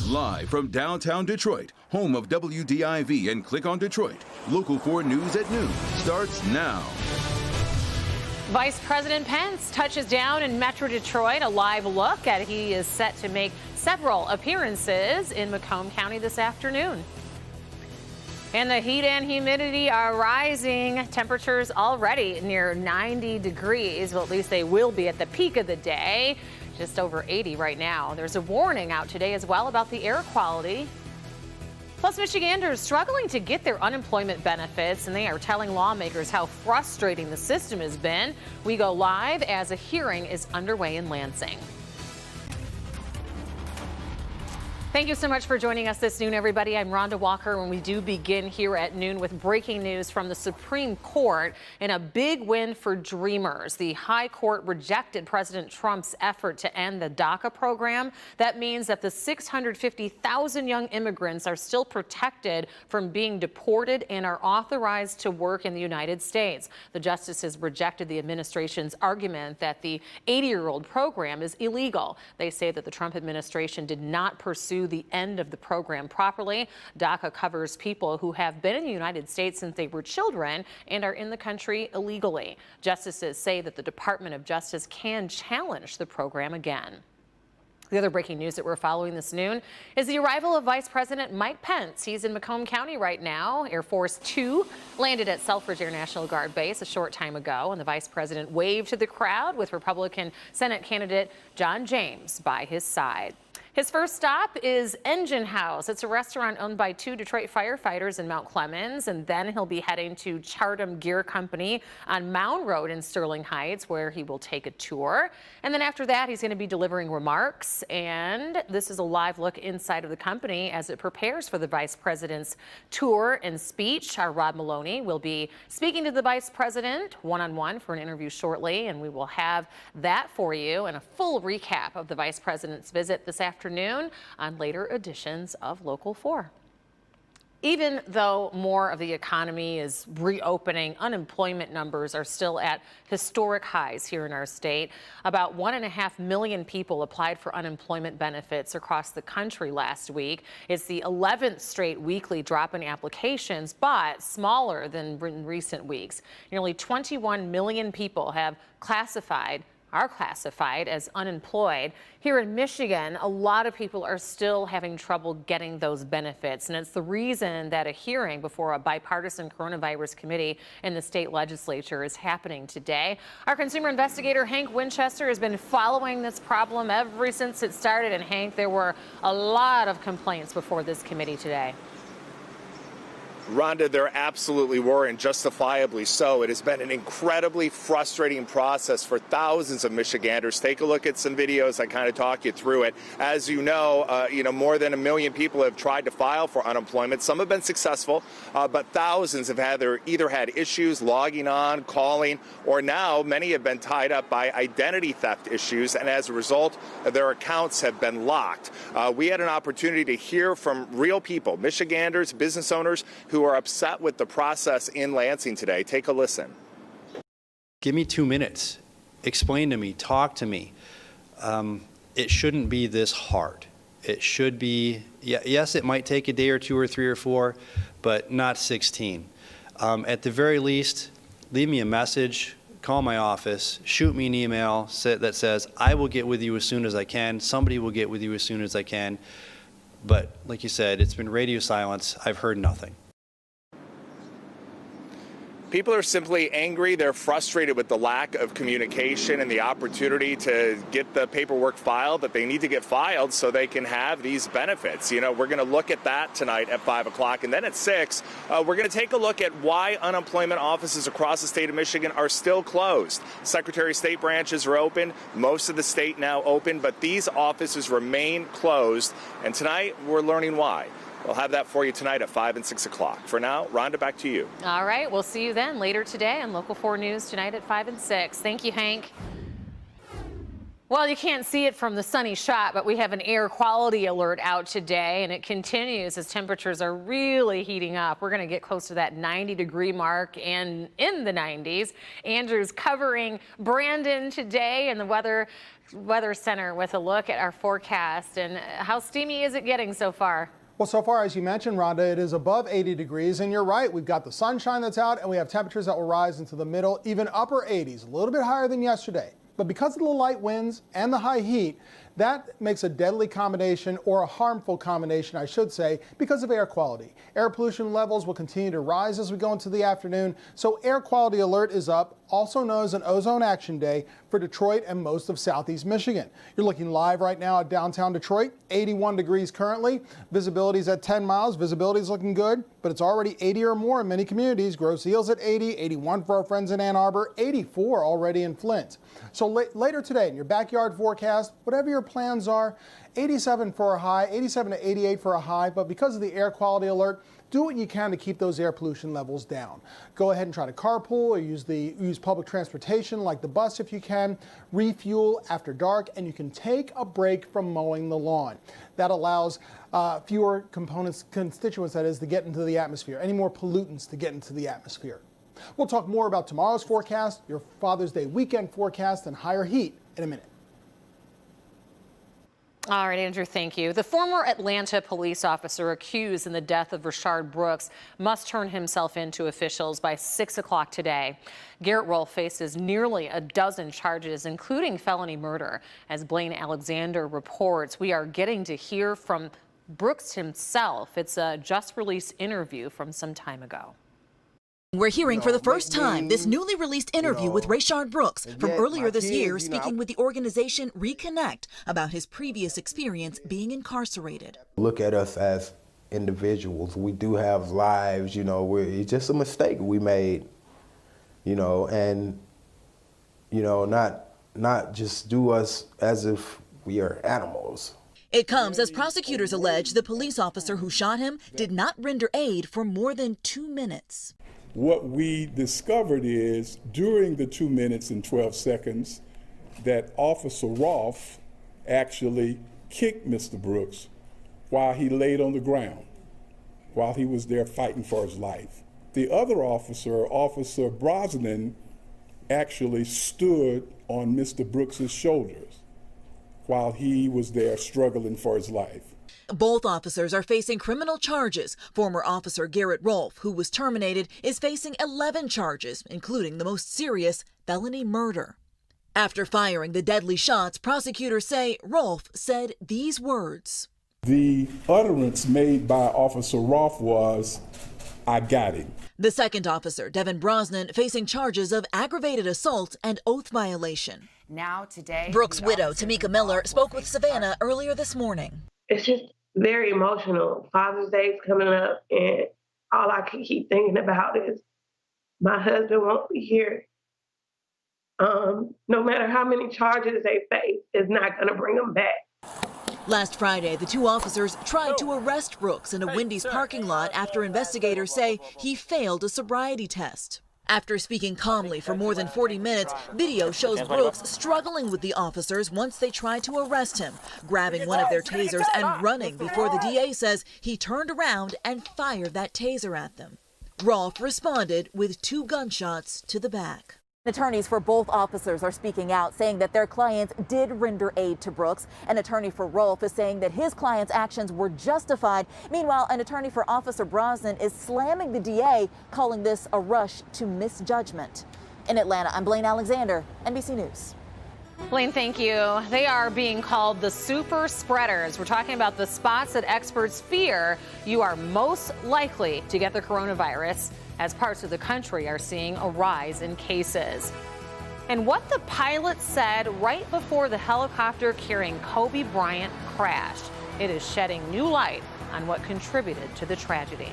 Live from downtown Detroit, home of WDIV and Click on Detroit, Local 4 News at noon starts now. Vice President Pence touches down in Metro Detroit. A live look at he is set to make several appearances in Macomb County this afternoon. And the heat and humidity are rising. Temperatures already near 90 degrees. Well, at least they will be at the peak of the day. Just over 80 right now. There's a warning out today as well about the air quality. Plus, Michiganders struggling to get their unemployment benefits, and they are telling lawmakers how frustrating the system has been. We go live as a hearing is underway in Lansing. Thank you so much for joining us this noon, everybody. I'm Rhonda Walker, and we do begin here at noon with breaking news from the Supreme Court and a big win for Dreamers. The High Court rejected President Trump's effort to end the DACA program. That means that the 650,000 young immigrants are still protected from being deported and are authorized to work in the United States. The justices rejected the administration's argument that the 80-year-old program is illegal. They say that the Trump administration did not pursue the end of the program properly. DACA covers people who have been in the United States since they were children and are in the country illegally. Justices say that the Department of Justice can challenge the program again. The other breaking news that we're following this noon is the arrival of Vice President Mike Pence. He's in Macomb County right now. Air Force 2 landed at Selfridge Air National Guard Base a short time ago, and the vice president waved to the crowd with Republican Senate candidate John James by his side. His first stop is Engine House. It's a restaurant owned by 2 Detroit firefighters in Mount Clemens, and then he'll be heading to Chartam Gear Company on Mound Road in Sterling Heights, where he will take a tour. And then after that, he's going to be delivering remarks, and this is a live look inside of the company as it prepares for the vice president's tour and speech. Our Rob Maloney will be speaking to the vice president one-on-one for an interview shortly, and we will have that for you and a full recap of the vice president's visit this afternoon on later editions of Local 4. Even though more of the economy is reopening, unemployment numbers are still at historic highs here in our state. About 1.5 million people applied for unemployment benefits across the country last week. It's the 11th straight weekly drop in applications, but smaller than in recent weeks. Nearly 21 million people are classified as unemployed. Here in Michigan, a lot of people are still having trouble getting those benefits, and it's the reason that a hearing before a bipartisan coronavirus committee in the state legislature is happening today. Our consumer investigator Hank Winchester has been following this problem ever since it started, and Hank, there were a lot of complaints before this committee today. Rhonda, there absolutely were, and justifiably so. It has been an incredibly frustrating process for thousands of Michiganders. Take a look at some videos. I kind of talk you through it. As you know, more than 1 million people have tried to file for unemployment. Some have been successful, but thousands have either had issues logging on, calling, or now many have been tied up by identity theft issues, and as a result, their accounts have been locked. We had an opportunity to hear from real people, Michiganders, business owners, who are upset with the process in Lansing today. Take a listen. Give me 2 minutes. Explain to me. Talk to me. It shouldn't be this hard. It should be, yes, it might take a day or 2 or 3 or 4, but not 16. At the very least, leave me a message, call my office, shoot me an email that says, I will get with you as soon as I can. Somebody will get with you as soon as I can. But like you said, it's been radio silence. I've heard nothing. People are simply angry. They're frustrated with the lack of communication and the opportunity to get the paperwork filed that they need to get filed so they can have these benefits. We're going to look at that tonight at 5 o'clock. And then at 6, we're going to take a look at why unemployment offices across the state of Michigan are still closed. Secretary of State branches are open. Most of the state now open, but these offices remain closed. And tonight, we're learning why. We'll have that for you tonight at 5 and 6 o'clock. For now, Rhonda, back to you. All right. We'll see you then. Later today on Local 4 News tonight at 5 and 6. Thank you, Hank. Well, you can't see it from the sunny shot, but we have an air quality alert out today, and it continues as temperatures are really heating up. We're going to get close to that 90-degree mark and in the 90s. Andrew's covering Brandon today in the Weather Center with a look at our forecast. And how steamy is it getting so far? Well, so far, as you mentioned, Rhonda, it is above 80 degrees, and you're right. We've got the sunshine that's out, and we have temperatures that will rise into the middle, even upper 80s, a little bit higher than yesterday. But because of the light winds and the high heat, that makes a deadly combination, or a harmful combination, I should say, because of air quality. Air pollution levels will continue to rise as we go into the afternoon, so air quality alert is up, also known as an ozone action day for Detroit and most of southeast Michigan. You're looking live right now at downtown Detroit, 81 degrees currently. Visibility is at 10 miles. Visibility is looking good, but it's already 80 or more in many communities. Grosse Ile's at 80, 81 for our friends in Ann Arbor, 84 already in Flint. So later today in your backyard forecast, whatever your plans are, 87 for a high, 87 to 88 for a high, but because of the air quality alert, do what you can to keep those air pollution levels down. Go ahead and try to carpool or use public transportation like the bus if you can. Refuel after dark, and you can take a break from mowing the lawn. That allows fewer constituents, that is, to get into the atmosphere, any more pollutants to get into the atmosphere. We'll talk more about tomorrow's forecast, your Father's Day weekend forecast, and higher heat in a minute. All right, Andrew, thank you. The former Atlanta police officer accused in the death of Rayshard Brooks must turn himself in to officials by 6 o'clock today. Garrett Rolfe faces nearly a dozen charges, including felony murder. As Blaine Alexander reports, we are getting to hear from Brooks himself. It's a just-released interview from some time ago. We're hearing for the first time this newly released interview with Rayshard Brooks from earlier this year, speaking with the organization Reconnect about his previous experience being incarcerated. Look at us as individuals. We do have lives, it's just a mistake we made, and, not just do us as if we are animals. It comes as prosecutors allege the police officer who shot him did not render aid for more than 2 minutes. What we discovered is during the 2 minutes and 12 seconds that Officer Rolfe actually kicked Mr. Brooks while he laid on the ground, while he was there fighting for his life. The other officer, Officer Brosnan, actually stood on Mr. Brooks's shoulders while he was there struggling for his life. Both officers are facing criminal charges. Former Officer Garrett Rolfe, who was terminated, is facing 11 charges, including the most serious, felony murder. After firing the deadly shots, prosecutors say Rolfe said these words. The utterance made by Officer Rolfe was, "I got him." The second officer, Devin Brosnan, facing charges of aggravated assault and oath violation. Now today, Brooks' widow, Tamika Miller, spoke with Savannah earlier this morning. It's just very emotional. Father's Day is coming up, and all I can keep thinking about is my husband won't be here. No matter how many charges they face, it's not going to bring them back. Last Friday, the two officers tried to arrest Brooks in a Wendy's parking lot after investigators say he failed a sobriety test. After speaking calmly for more than 40 minutes, video shows Brooks struggling with the officers once they tried to arrest him, grabbing one of their tasers and running before the DA says he turned around and fired that taser at them. Rolfe responded with 2 gunshots to the back. Attorneys for both officers are speaking out, saying that their clients did render aid to Brooks. An attorney for Rolfe is saying that his client's actions were justified. Meanwhile, an attorney for Officer Brosnan is slamming the DA, calling this a rush to misjudgment. In Atlanta, I'm Blaine Alexander, NBC News. Blaine, thank you. They are being called the super spreaders. We're talking about the spots that experts fear you are most likely to get the coronavirus, as parts of the country are seeing a rise in cases. And what the pilot said right before the helicopter carrying Kobe Bryant crashed. It is shedding new light on what contributed to the tragedy.